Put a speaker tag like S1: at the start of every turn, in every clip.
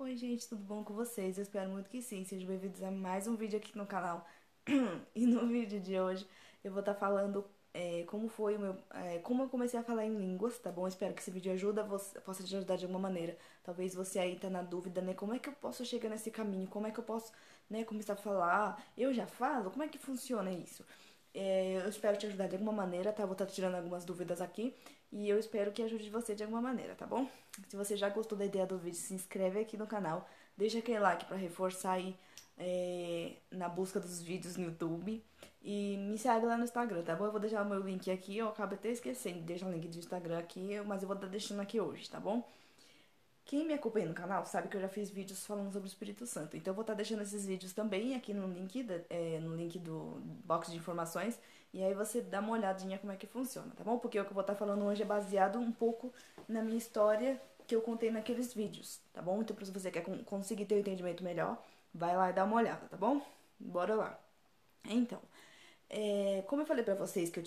S1: Oi, gente, tudo bom com vocês? Eu espero muito que sim. Sejam bem-vindos a mais um vídeo aqui no canal. E no vídeo de hoje eu vou estar falando como foi como eu comecei a falar em línguas, tá bom? Espero que esse vídeo possa te ajudar de alguma maneira. Talvez você aí tá na dúvida, né? Como é que eu posso chegar nesse caminho? Como é que eu posso, né, começar a falar? Eu já falo? Como é que funciona isso? Eu espero te ajudar de alguma maneira, tá? Vou estar tirando algumas dúvidas aqui e eu espero que ajude você de alguma maneira, tá bom? Se você já gostou da ideia do vídeo, se inscreve aqui no canal, deixa aquele like pra reforçar aí na busca dos vídeos no YouTube e me segue lá no Instagram, tá bom? Eu vou deixar o meu link aqui, eu acabo até esquecendo de deixar o link do Instagram aqui, mas eu vou estar deixando aqui hoje, tá bom? Quem me acompanha no canal sabe que eu já fiz vídeos falando sobre o Espírito Santo. Então eu vou estar deixando esses vídeos também aqui no link do box de informações. E aí você dá uma olhadinha como é que funciona, tá bom? Porque o que eu vou estar falando hoje é baseado um pouco na minha história que eu contei naqueles vídeos, tá bom? Então se você quer conseguir ter um entendimento melhor, vai lá e dá uma olhada, tá bom? Bora lá. Então, como eu falei pra vocês que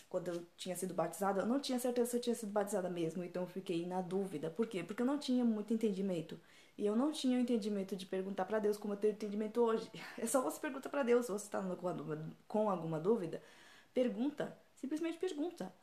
S1: quando eu tinha sido batizada, eu não tinha certeza se eu tinha sido batizada mesmo, então eu fiquei na dúvida. Por quê? Porque eu não tinha muito entendimento. E eu não tinha o entendimento de perguntar pra Deus como eu tenho entendimento hoje. É só você perguntar pra Deus, se você tá com alguma dúvida, pergunta, simplesmente pergunta.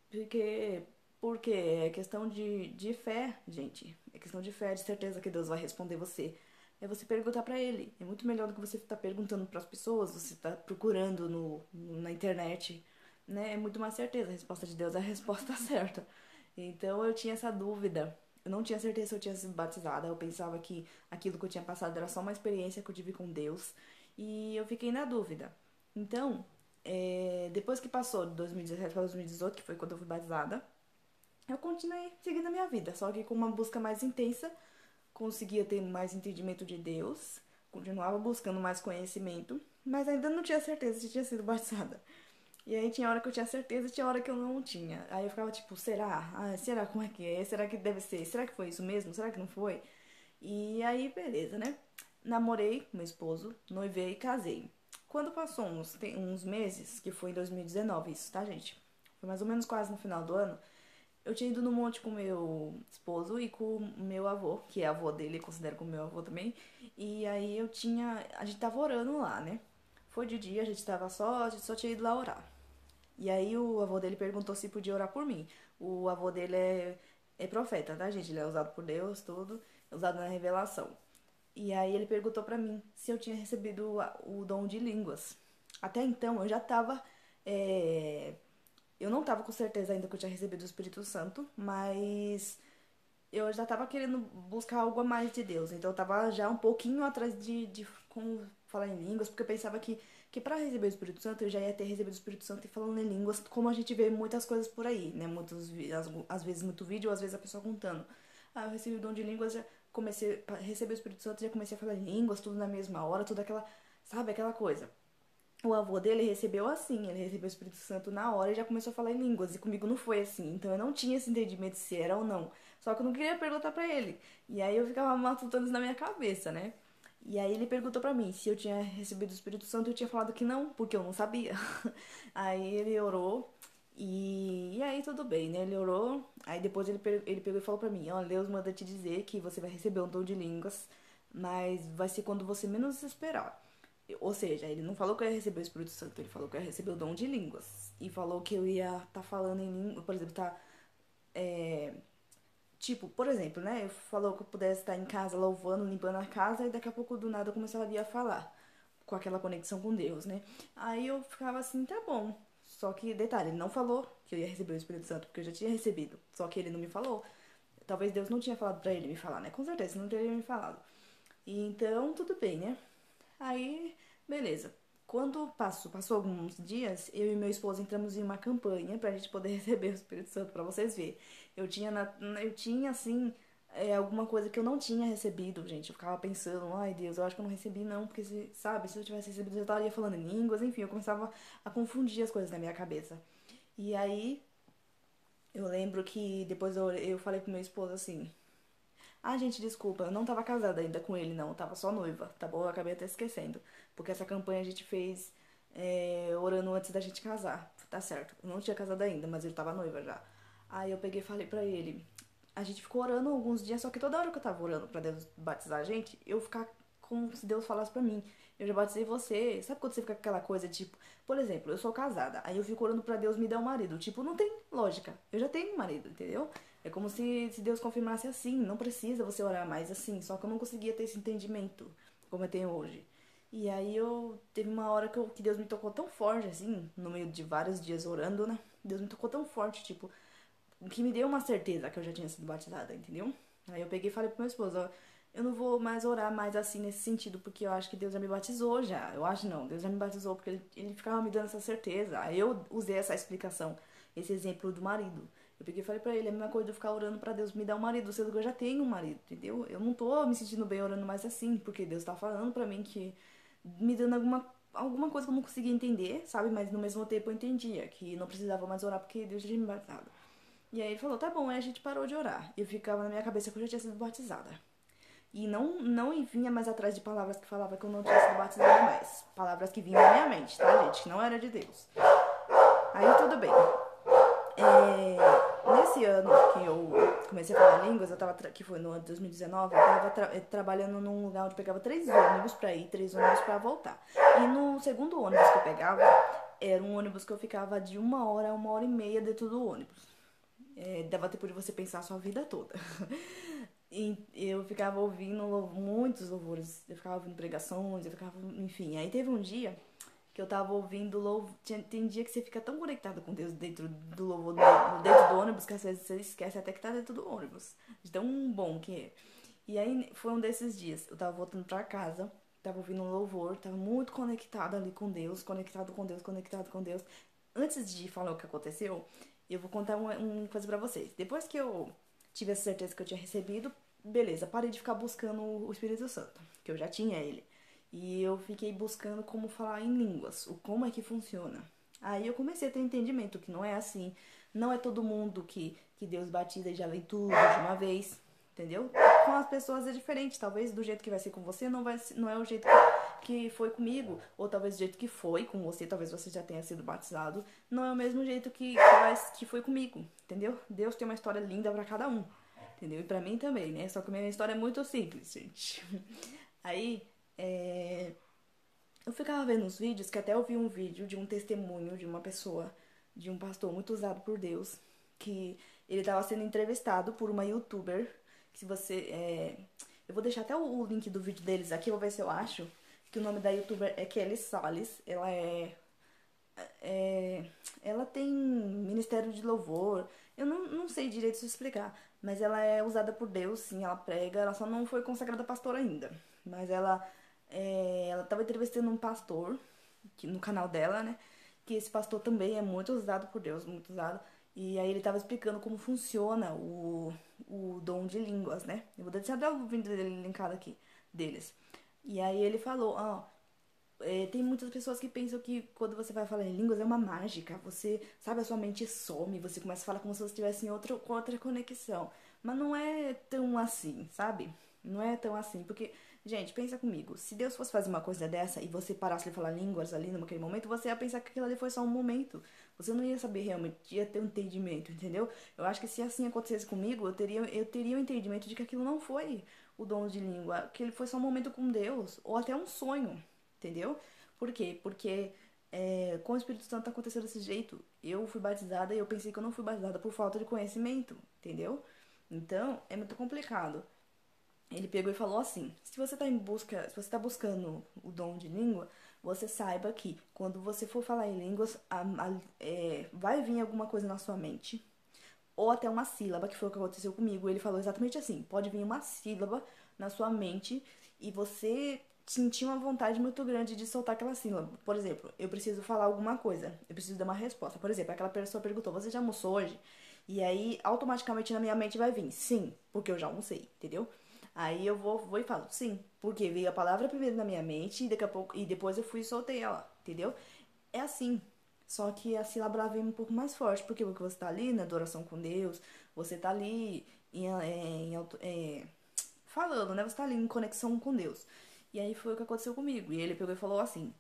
S1: Porque, porque é questão de fé, gente. É questão de fé, de certeza que Deus vai responder você. É você perguntar pra ele. É muito melhor do que você estar perguntando pras pessoas, você tá procurando na internet, né? É muito mais certeza. A resposta de Deus é a resposta certa. Então eu tinha essa dúvida. Eu não tinha certeza se eu tinha sido batizada. Eu pensava que aquilo que eu tinha passado era só uma experiência que eu tive com Deus. E eu fiquei na dúvida. Então, depois que passou de 2017 para 2018, que foi quando eu fui batizada, eu continuei seguindo a minha vida, só que com uma busca mais intensa, conseguia ter mais entendimento de Deus, continuava buscando mais conhecimento, mas ainda não tinha certeza se tinha sido batizada. E aí tinha hora que eu tinha certeza e tinha hora que eu não tinha. Aí eu ficava tipo, será? Ah, será como é que é? Será que deve ser? Será que foi isso mesmo? Será que não foi? E aí, beleza, né? Namorei meu esposo, noivei e casei. Quando passou uns meses, que foi em 2019 isso, tá, gente? Foi mais ou menos quase no final do ano. Eu tinha ido no monte com meu esposo e com o meu avô, que é avô dele, considero como meu avô também. E aí a gente tava orando lá, né? Foi de dia, a gente só tinha ido lá orar. E aí o avô dele perguntou se podia orar por mim. O avô dele é profeta, tá, gente? Ele é usado por Deus, tudo, é usado na revelação. E aí ele perguntou pra mim se eu tinha recebido o dom de línguas. Até então eu já tava. é, Eu não tava com certeza ainda que eu tinha recebido o Espírito Santo, mas eu já tava querendo buscar algo a mais de Deus. Então eu tava já um pouquinho atrás de como falar em línguas, porque eu pensava que para receber o Espírito Santo eu já ia ter recebido o Espírito Santo e falando em línguas, como a gente vê muitas coisas por aí, né? Às vezes muito vídeo, às vezes a pessoa contando. Ah, eu recebi o dom de línguas, já comecei a receber o Espírito Santo, já comecei a falar em línguas, tudo na mesma hora, tudo aquela, sabe, aquela coisa. O avô dele recebeu assim, ele recebeu o Espírito Santo na hora e já começou a falar em línguas. E comigo não foi assim, então eu não tinha esse entendimento se era ou não. Só que eu não queria perguntar pra ele. E aí eu ficava matutando isso na minha cabeça, né? E aí ele perguntou pra mim se eu tinha recebido o Espírito Santo e eu tinha falado que não, porque eu não sabia. Aí ele orou e aí tudo bem, né? Ele orou, aí depois ele pegou e falou pra mim, ó, Deus manda te dizer que você vai receber um dom de línguas, mas vai ser quando você menos esperar. Ou seja, ele não falou que eu ia receber o Espírito Santo, ele falou que eu ia receber o dom de línguas. E falou que eu ia estar falando em língua, por exemplo, tá. é, Tipo, por exemplo, né? Falou que eu pudesse estar em casa louvando, limpando a casa, e daqui a pouco do nada eu começaria a falar. Com aquela conexão com Deus, né? Aí eu ficava assim, tá bom. Só que, detalhe, ele não falou que eu ia receber o Espírito Santo, porque eu já tinha recebido. Só que ele não me falou. Talvez Deus não tinha falado pra ele me falar, né? Com certeza, não teria me falado. E então, tudo bem, né? Aí, beleza. Quando passou alguns dias, eu e meu esposo entramos em uma campanha pra gente poder receber o Espírito Santo, pra vocês verem. Eu tinha assim, alguma coisa que eu não tinha recebido, gente. Eu ficava pensando, ai Deus, eu acho que eu não recebi não, porque sabe, se eu tivesse recebido, eu já estaria falando em línguas, enfim, eu começava a confundir as coisas na minha cabeça. E aí, eu lembro que depois eu falei pro meu esposo assim, ah, gente, desculpa, eu não tava casada ainda com ele, não. Eu tava só noiva, tá bom? Eu acabei até esquecendo. Porque essa campanha a gente fez orando antes da gente casar. Tá certo. Eu não tinha casado ainda, mas ele tava noiva já. Aí eu peguei e falei pra ele. a gente ficou orando alguns dias, só que toda hora que eu tava orando pra Deus batizar a gente, eu ficava como se Deus falasse pra mim, eu já batizei você. Sabe quando você fica com aquela coisa, tipo, por exemplo, eu sou casada, aí eu fico orando pra Deus me dar um marido. Tipo, não tem lógica. Eu já tenho um marido, entendeu? É como se Deus confirmasse assim, não precisa você orar mais assim, só que eu não conseguia ter esse entendimento como eu tenho hoje. E aí eu teve uma hora que Deus me tocou tão forte, assim, no meio de vários dias orando, né? Deus me tocou tão forte, tipo, que me deu uma certeza que eu já tinha sido batizada, entendeu? Aí eu peguei e falei pro meu esposo, ó, eu não vou mais orar mais assim nesse sentido, porque eu acho que Deus já me batizou já. Eu acho não, Deus já me batizou porque ele ficava me dando essa certeza. Aí eu usei essa explicação, esse exemplo do marido. Eu peguei e falei pra ele, é a mesma coisa de eu ficar orando pra Deus me dar um marido, sendo que eu já tenho um marido, entendeu? Eu não tô me sentindo bem orando mais assim, porque Deus tá falando pra mim que me dando alguma coisa que eu não conseguia entender, sabe? Mas no mesmo tempo eu entendia que não precisava mais orar porque Deus já tinha me batizado. E aí ele falou, tá bom, aí a gente parou de orar. E ficava na minha cabeça que eu já tinha sido batizada. E não vinha mais atrás de palavras que falava que eu não tinha sido batizada mais. Palavras que vinham na minha mente, tá, gente? Que não era de Deus. Aí tudo bem. Nesse ano que eu comecei a falar línguas, que foi no ano de 2019, eu tava trabalhando num lugar onde eu pegava 3 ônibus pra ir, 3 ônibus pra voltar. E no segundo ônibus que eu pegava, era um ônibus que eu ficava de 1 hora a 1 hora e meia dentro do ônibus. Dava tempo de você pensar a sua vida toda. E eu ficava ouvindo muitos louvores, eu ficava ouvindo pregações, eu ficava, enfim. Aí teve um dia que eu tava ouvindo louvor. Tem dia que você fica tão conectado com Deus dentro do louvor, dentro do ônibus, que às vezes você esquece até que tá dentro do ônibus. De tão bom que é. E aí foi um desses dias. Eu tava voltando pra casa, tava ouvindo um louvor, tava muito conectada ali com Deus, conectado com Deus, conectado com Deus. Antes de falar o que aconteceu, eu vou contar uma coisa pra vocês. Depois que eu tive a certeza que eu tinha recebido, beleza, parei de ficar buscando o Espírito Santo, que eu já tinha ele. E eu fiquei buscando como falar em línguas, como é que funciona. Aí eu comecei a ter entendimento que não é assim, não é todo mundo que Deus batiza e já vem tudo de uma vez, entendeu? Com as pessoas é diferente, talvez do jeito que vai ser com você não é o jeito que foi comigo, ou talvez do jeito que foi com você, talvez você já tenha sido batizado, não é o mesmo jeito que foi comigo, entendeu? Deus tem uma história linda pra cada um, entendeu? E pra mim também, né? Só que a minha história é muito simples, gente. Aí, eu ficava vendo uns vídeos, que até eu vi um vídeo de um testemunho de uma pessoa, de um pastor muito usado por Deus, que ele estava sendo entrevistado por uma youtuber, que se você... eu vou deixar até o link do vídeo deles aqui, eu vou ver se eu acho, que o nome da youtuber é Kelly Salles, é, ela tem ministério de louvor. Eu não sei direito se explicar, mas ela é usada por Deus, sim, ela prega, ela só não foi consagrada pastora ainda. Mas ela tava entrevistando um pastor no canal dela, né? Que esse pastor também é muito usado por Deus, muito usado. E aí ele tava explicando como funciona o dom de línguas, né? Eu vou deixar até o vídeo dele linkado aqui, deles. E aí ele falou, ó, tem muitas pessoas que pensam que quando você vai falar em línguas é uma mágica. Você, sabe, a sua mente some, você começa a falar como se você estivesse em com outra conexão. Mas não é tão assim, sabe? Não é tão assim, porque, gente, pensa comigo. Se Deus fosse fazer uma coisa dessa e você parasse de falar línguas ali naquele momento, você ia pensar que aquilo ali foi só um momento. Você não ia saber realmente, ia ter um entendimento, entendeu? Eu acho que se assim acontecesse comigo, eu teria um entendimento de que aquilo não foi o dom de língua, que ele foi só um momento com Deus, ou até um sonho. Entendeu? Por quê? Porque com o Espírito Santo tá acontecendo desse jeito. Eu fui batizada e eu pensei que eu não fui batizada por falta de conhecimento, entendeu? Então, é muito complicado. Ele pegou e falou assim: se você tá buscando o dom de língua, você saiba que quando você for falar em línguas, vai vir alguma coisa na sua mente, ou até uma sílaba, que foi o que aconteceu comigo. Ele falou exatamente assim: pode vir uma sílaba na sua mente e você sentir uma vontade muito grande de soltar aquela sílaba. Por exemplo, eu preciso falar alguma coisa, eu preciso dar uma resposta. Por exemplo, aquela pessoa perguntou: você já almoçou hoje? E aí, automaticamente na minha mente vai vir sim, porque eu já almocei, entendeu? Aí eu vou e falo sim, porque veio a palavra primeiro na minha mente e daqui a pouco e depois eu fui e soltei ela, entendeu? É assim. Só que a sílaba vem um pouco mais forte, porque você tá ali na adoração com Deus, você tá ali falando, né? Você tá ali em conexão com Deus. E aí foi o que aconteceu comigo. E ele pegou e falou assim: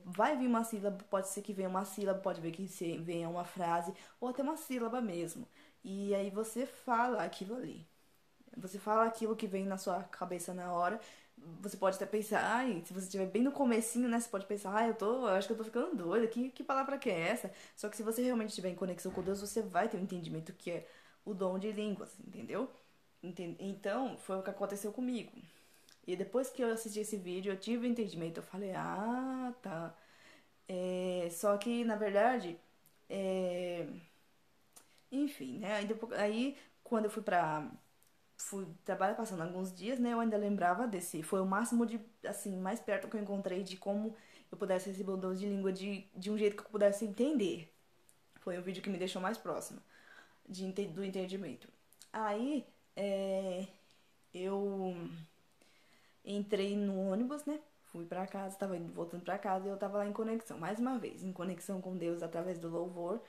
S1: vai vir uma sílaba, pode ser que venha uma sílaba, pode ver que venha uma frase, ou até uma sílaba mesmo. E aí você fala aquilo ali. Você fala aquilo que vem na sua cabeça na hora. Você pode até pensar, ai, se você estiver bem no comecinho, né? Você pode pensar, ai, eu acho que eu tô ficando doida, que palavra que é essa? Só que se você realmente estiver em conexão com Deus, você vai ter um entendimento que é o dom de línguas, entendeu? Então, foi o que aconteceu comigo. E depois que eu assisti esse vídeo, eu tive o entendimento. Eu falei, ah, tá. Só que, na verdade, é, enfim, né? Aí, quando eu fui trabalhar passando alguns dias, né? Eu ainda lembrava desse. Foi o máximo de, assim, mais perto que eu encontrei de como eu pudesse receber o dom de língua de um jeito que eu pudesse entender. Foi o vídeo que me deixou mais próximo do entendimento. Aí, eu entrei no ônibus, né? Fui pra casa, tava indo, voltando pra casa e eu tava lá em conexão, mais uma vez, em conexão com Deus através do louvor,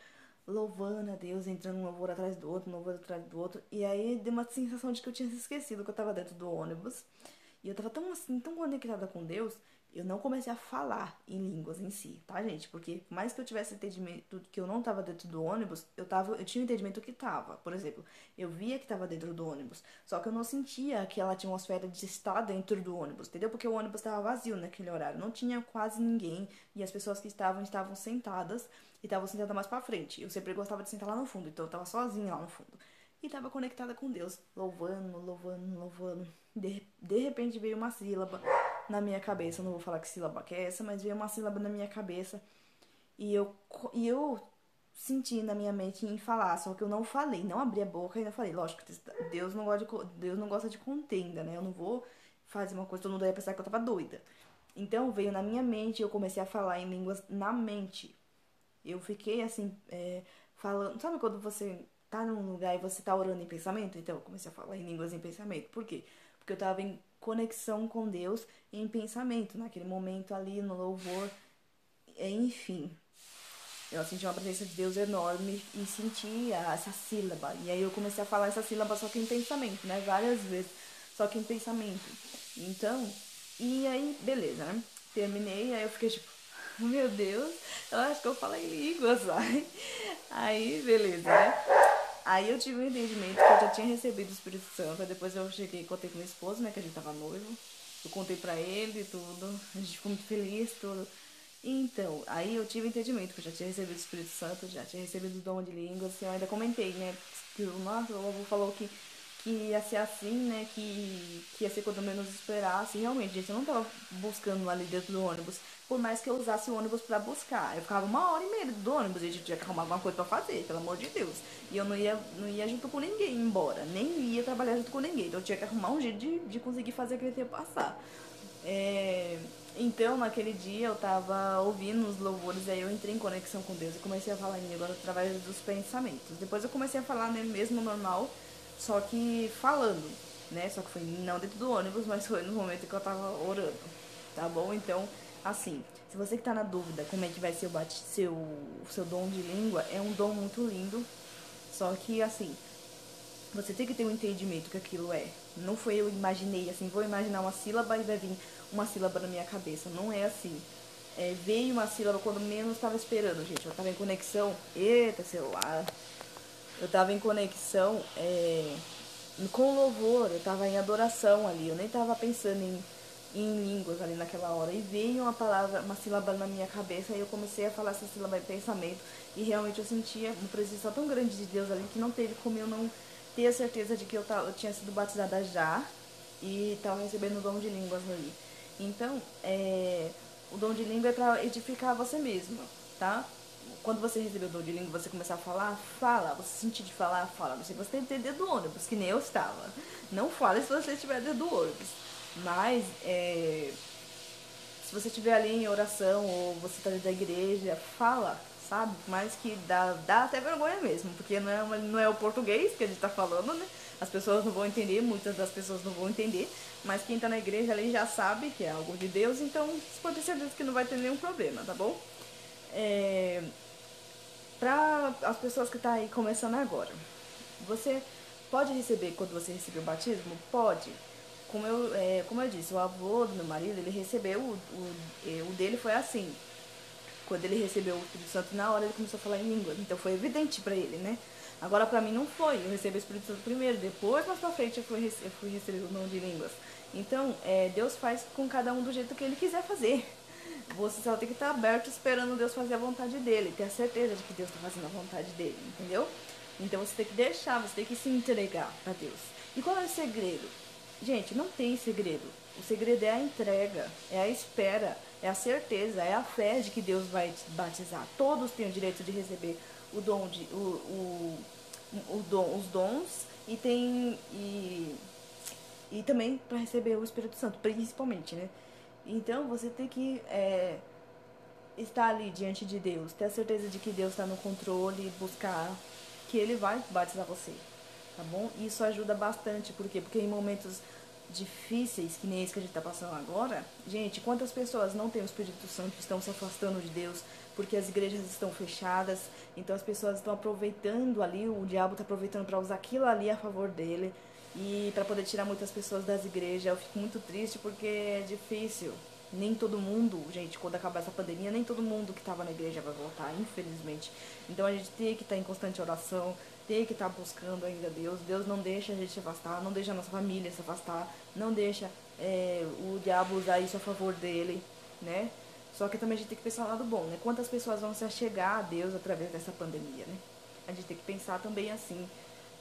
S1: louvando a Deus, entrando um louvor atrás do outro, um louvor atrás do outro. E aí deu uma sensação de que eu tinha se esquecido que eu tava dentro do ônibus. E eu tava tão assim, tão conectada com Deus, eu não comecei a falar em línguas em si, tá, gente? Porque por mais que eu tivesse entendimento que eu não tava dentro do ônibus, eu tinha um entendimento que tava. Por exemplo, eu via que tava dentro do ônibus, só que eu não sentia aquela atmosfera de estar dentro do ônibus, entendeu? Porque o ônibus tava vazio naquele horário, não tinha quase ninguém e as pessoas que estavam sentadas e estavam sentadas mais pra frente. Eu sempre gostava de sentar lá no fundo, então eu tava sozinha lá no fundo. E tava conectada com Deus, louvando, louvando, louvando. De repente veio uma sílaba na minha cabeça. Eu não vou falar que sílaba que é essa, mas veio uma sílaba na minha cabeça. E eu senti na minha mente em falar, só que eu não falei, não abri a boca e não falei. Lógico, Deus não gosta de contenda, né? Eu não vou fazer uma coisa, todo mundo ia pensar que eu tava doida. Então veio na minha mente e eu comecei a falar em línguas na mente. Eu fiquei assim, falando. Sabe quando você tá num lugar e você tá orando em pensamento? Então eu comecei a falar em línguas em pensamento. Por quê? Porque eu tava em conexão com Deus em pensamento, naquele momento ali no louvor. Enfim, eu senti uma presença de Deus enorme e senti essa sílaba. E aí eu comecei a falar essa sílaba só que em pensamento, né? Várias vezes, só que em pensamento. Então, e aí, beleza, né? Terminei, aí eu fiquei tipo, meu Deus, eu acho que eu falei línguas, vai. Aí, beleza, né? Aí eu tive um entendimento que eu já tinha recebido o Espírito Santo. Aí depois eu cheguei e contei com meu esposo, né? Que a gente tava noivo. Eu contei pra ele e tudo. A gente ficou muito feliz, tudo. Então, aí eu tive entendimento que eu já tinha recebido o Espírito Santo, já tinha recebido o dom de línguas. E eu ainda comentei, né? Que nossa, o avô falou que ia ser assim, né? Que ia ser quando eu menos esperasse. E realmente, gente, eu não tava buscando ali dentro do ônibus. Por mais que eu usasse o ônibus pra buscar. Eu ficava 1 hora e meia dentro do ônibus e a gente tinha que arrumar alguma coisa pra fazer, pelo amor de Deus. E eu não ia junto com ninguém embora. Nem ia trabalhar junto com ninguém. Então eu tinha que arrumar um jeito de conseguir fazer aquele tempo passar. É, então, naquele dia eu tava ouvindo os louvores, aí eu entrei em conexão com Deus e comecei a falar em língua através dos pensamentos. Depois eu comecei a falar, né, mesmo normal, só que falando, né? Só que foi não dentro do ônibus, mas foi no momento que eu tava orando, tá bom? Então, assim, se você que tá na dúvida como é que vai ser o seu dom de língua, é um dom muito lindo, só que, assim, você tem que ter um entendimento que aquilo é. Não foi eu imaginei assim, vou imaginar uma sílaba e vai vir uma sílaba na minha cabeça. Não é assim. Veio uma sílaba quando menos estava esperando, gente. Eu estava em conexão. Eita, celular. Eu estava em conexão com louvor. Eu estava em adoração ali. Eu nem estava pensando em línguas ali naquela hora. E veio uma palavra, uma sílaba na minha cabeça. E eu comecei a falar essa sílaba em pensamento. E realmente eu sentia uma presença tão grande de Deus ali que não teve como eu não ter a certeza de que eu tinha sido batizada já e estava recebendo o dom de línguas ali. Então, o dom de língua é para edificar você mesma, tá? Quando você receber o dom de língua, você começar a falar, fala. Você sentir de falar, fala. Não sei se você tem dentro do ônibus, que nem eu estava. Não fale se você estiver dentro do ônibus. Mas, se você estiver ali em oração ou você está dentro da igreja, fala, sabe? Mas que dá até vergonha mesmo, porque não é o português que a gente tá falando, né? As pessoas não vão entender, muitas das pessoas não vão entender, mas quem tá na igreja ali já sabe que é algo de Deus, então você pode ter certeza que não vai ter nenhum problema, tá bom? É, para as pessoas que tá aí começando agora, você pode receber quando você receber o batismo? Pode. Como eu disse, o avô do meu marido, ele recebeu, o dele foi assim. Quando ele recebeu o Espírito Santo, na hora ele começou a falar em língua. Então foi evidente pra ele, né? Agora pra mim não foi, eu recebi o Espírito Santo primeiro, depois mais pra frente eu fui receber o dom de línguas. Então, Deus faz com cada um do jeito que Ele quiser fazer. Você só tem que estar aberto esperando Deus fazer a vontade dele, ter a certeza de que Deus está fazendo a vontade dele, entendeu? Então você tem que deixar, você tem que se entregar pra Deus. E qual é o segredo? Gente, não tem segredo. O segredo é a entrega, é a espera, é a certeza, é a fé de que Deus vai te batizar. Todos têm o direito de receber o dom de os dons e tem e também para receber o Espírito Santo, principalmente, né? Então você tem que estar ali diante de Deus, ter a certeza de que Deus está no controle, buscar que Ele vai batizar você, tá bom? Isso ajuda bastante, por quê? Porque em momentos difíceis, que nem esse que a gente está passando agora, gente, quantas pessoas não têm o Espírito Santo, estão se afastando de Deus, porque as igrejas estão fechadas, então as pessoas estão aproveitando ali, o diabo está aproveitando para usar aquilo ali a favor dele, e para poder tirar muitas pessoas das igrejas. Eu fico muito triste porque é difícil. Nem todo mundo, gente, quando acabar essa pandemia, nem todo mundo que estava na igreja vai voltar, infelizmente. Então a gente tem que estar em constante oração, tem que estar buscando ainda Deus. Deus não deixa a gente se afastar, não deixa a nossa família se afastar, não deixa o diabo usar isso a favor dele, né? Só que também a gente tem que pensar no lado bom, né? Quantas pessoas vão se achegar a Deus através dessa pandemia, né? A gente tem que pensar também assim,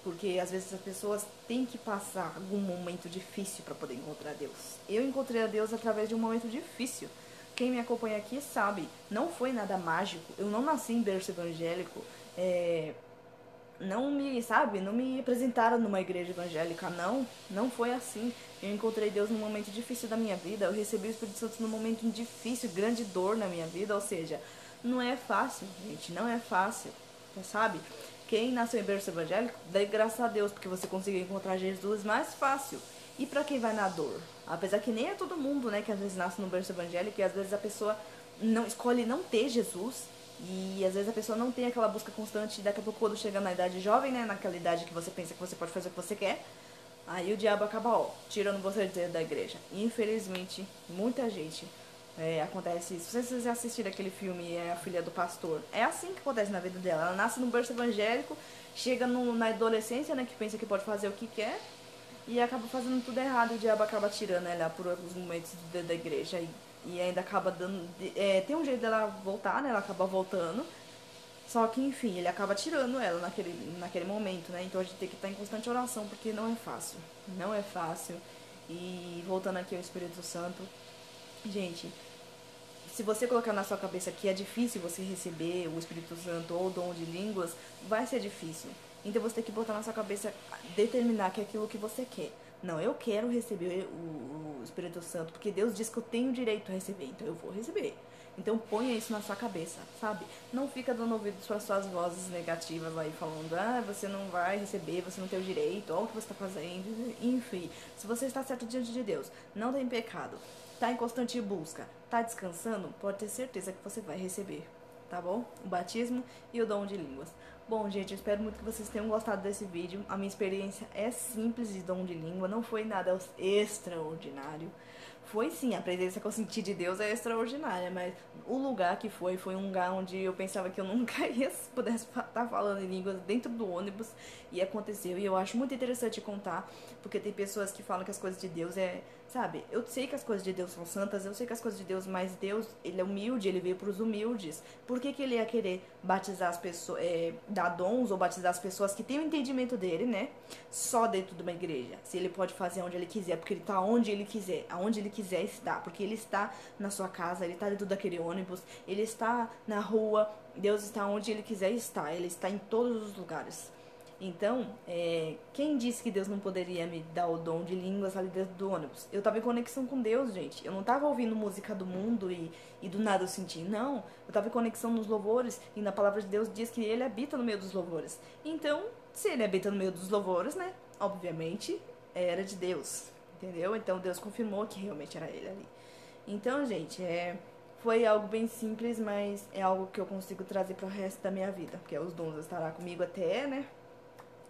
S1: porque às vezes as pessoas têm que passar algum momento difícil para poder encontrar Deus. Eu encontrei a Deus através de um momento difícil. Quem me acompanha aqui sabe, não foi nada mágico. Eu não nasci em berço evangélico. Não me apresentaram numa igreja evangélica, não. Não foi assim. Eu encontrei Deus num momento difícil da minha vida. Eu recebi o Espírito Santo num momento difícil, grande dor na minha vida. Ou seja, não é fácil, gente. Não é fácil, sabe? Quem nasceu em berço evangélico, dê graças a Deus, porque você conseguiu encontrar Jesus mais fácil. E pra quem vai na dor? Apesar que nem é todo mundo, né, que às vezes nasce no berço evangélico e às vezes a pessoa não escolhe não ter Jesus. E às vezes a pessoa não tem aquela busca constante e daqui a pouco quando chega na idade jovem, né, naquela idade que você pensa que você pode fazer o que você quer, aí o diabo acaba, tirando você da igreja. Infelizmente, muita gente acontece isso. Se vocês assistiram aquele filme A Filha do Pastor, é assim que acontece na vida dela. Ela nasce num berço evangélico, chega na adolescência, né, que pensa que pode fazer o que quer e acaba fazendo tudo errado. E o diabo acaba tirando ela por alguns momentos da igreja e ainda acaba dando... tem um jeito dela voltar, né, ela acaba voltando. Só que, enfim, ele acaba tirando ela naquele momento, né? Então a gente tem que estar em constante oração, porque não é fácil. Não é fácil. E voltando aqui ao Espírito Santo, gente, se você colocar na sua cabeça que é difícil você receber o Espírito Santo ou o dom de línguas, vai ser difícil. Então você tem que botar na sua cabeça, determinar que é aquilo que você quer. Não, eu quero receber o Espírito Santo, porque Deus diz que eu tenho direito a receber, então eu vou receber. Então ponha isso na sua cabeça, sabe? Não fica dando ouvidos para suas vozes negativas aí falando, você não vai receber, você não tem o direito, olha o que você está fazendo, enfim. Se você está certo diante de Deus, não tem pecado, está em constante busca, está descansando, pode ter certeza que você vai receber, tá bom? O batismo e o dom de línguas. Bom, gente, eu espero muito que vocês tenham gostado desse vídeo. A minha experiência é simples de dom de língua, não foi nada extraordinário. Foi sim, a presença que eu senti de Deus é extraordinária, mas o lugar que foi um lugar onde eu pensava que eu nunca ia pudesse estar falando em línguas dentro do ônibus e aconteceu. E eu acho muito interessante contar, porque tem pessoas que falam que as coisas de Deus sabe, eu sei que as coisas de Deus são santas, eu sei que as coisas de Deus, mas Deus, ele é humilde, ele veio para os humildes. Por que ele ia querer batizar as pessoas, dar dons ou batizar as pessoas que têm o entendimento dele, né? Só dentro de uma igreja. Se ele pode fazer onde ele quiser, porque ele está onde ele quiser, aonde ele quiser estar, porque ele está na sua casa, ele está dentro daquele ônibus, ele está na rua, Deus está onde ele quiser estar, ele está em todos os lugares. Então, quem disse que Deus não poderia me dar o dom de línguas ali dentro do ônibus? Eu tava em conexão com Deus, gente. Eu não tava ouvindo música do mundo e do nada eu senti. Não, eu tava em conexão nos louvores e na palavra de Deus diz que ele habita no meio dos louvores. Então, se ele habita no meio dos louvores, né? Obviamente, era de Deus, entendeu? Então, Deus confirmou que realmente era ele ali. Então, gente, foi algo bem simples, mas é algo que eu consigo trazer para o resto da minha vida. Porque os dons estará comigo até, né?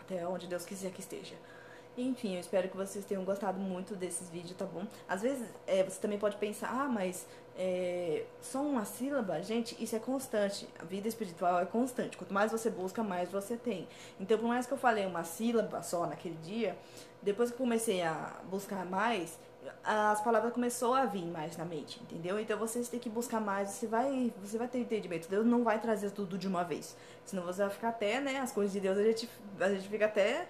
S1: Até onde Deus quiser que esteja. Enfim, eu espero que vocês tenham gostado muito desses vídeos, tá bom? Às vezes você também pode pensar, ah, mas só uma sílaba? Gente, isso é constante. A vida espiritual é constante. Quanto mais você busca, mais você tem. Então, por mais que eu falei uma sílaba só naquele dia, depois que eu comecei a buscar mais, as palavras começou a vir mais na mente, entendeu? Então vocês têm que buscar mais, você vai ter entendimento. Deus não vai trazer tudo de uma vez. Senão você vai ficar até, né, as coisas de Deus a gente fica até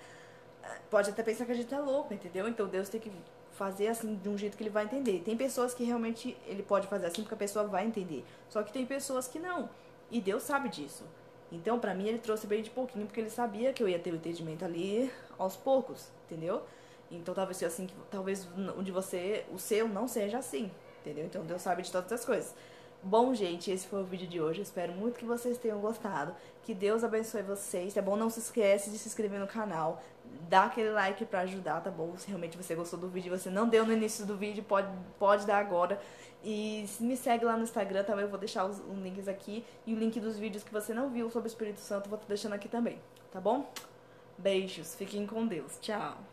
S1: pode até pensar que a gente é louco, entendeu? Então Deus tem que fazer assim de um jeito que ele vai entender. Tem pessoas que realmente ele pode fazer assim porque a pessoa vai entender. Só que tem pessoas que não. E Deus sabe disso. Então, pra mim, ele trouxe bem de pouquinho porque ele sabia que eu ia ter o entendimento ali aos poucos, entendeu? Então, talvez seja assim, talvez o de você, o seu não seja assim, entendeu? Então, Deus sabe de todas as coisas. Bom, gente, esse foi o vídeo de hoje. Eu espero muito que vocês tenham gostado. Que Deus abençoe vocês, tá bom? Não se esquece de se inscrever no canal. Dá aquele like pra ajudar, tá bom? Se realmente você gostou do vídeo e você não deu no início do vídeo, pode dar agora. E me segue lá no Instagram também, eu vou deixar os links aqui. E o link dos vídeos que você não viu sobre o Espírito Santo, eu vou estar deixando aqui também, tá bom? Beijos, fiquem com Deus. Tchau.